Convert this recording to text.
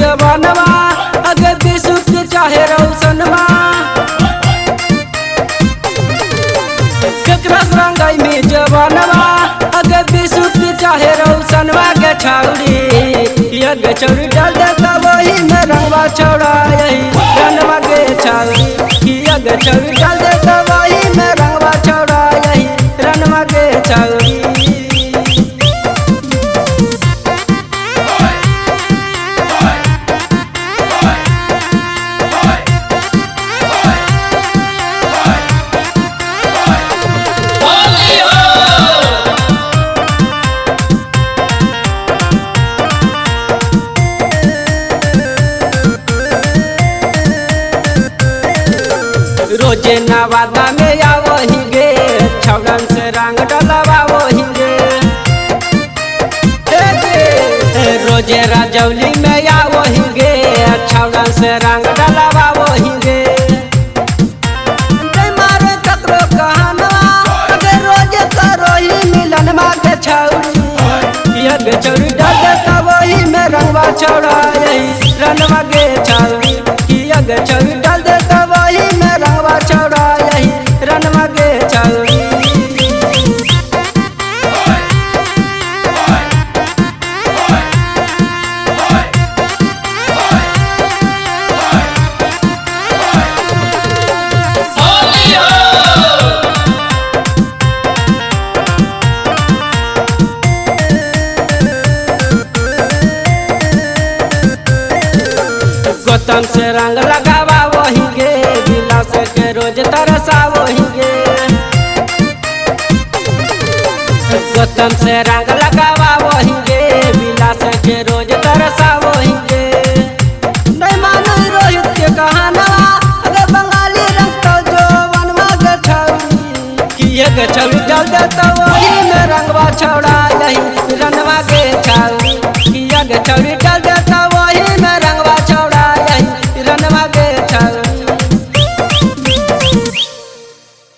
जवानवा अगे बिसुत चाहे रौसनवा केकरस रंगाई में जवानवा अगे बिसुत चाहे रौसनवा के छौड़ी ये छौड़ी डाल दे तो वही में रंगवा छौड़ा यही रनवा के छौड़ी ये छौड़ी डाल दे तो वही में रंगवा छौड़ा यही रनवा के छौड़ी। रोजे नवादा में आवही गे छौड़न से रंग डलवावही गे रोजे राजौली में आवही गे छौड़न से रंग डलवावही गे मारे ककरो कहनवा अगे रोजे करोही मिलन मा के छौड़ी ये छौड़ी डाल दे तो वही में रंगवा छौड़ा यही रनवा के छौड़ी ये छौड़ी डाल दे तो वही में रंगवा छौड़ा यही रनवा के छौड़ी। गौतम से रंग लगावा वही गे बिलास के रोज तरसा वही गे गौतम से रंग लगावा वही गे बिलास के रोज तरसा वही गे नहीं मानो रोहित के कहाना अगर बंगाली रंग तो जो वनवा के छौड़ी कि ये छौड़ी डाल दे तो वही में रंगवा छौड़ा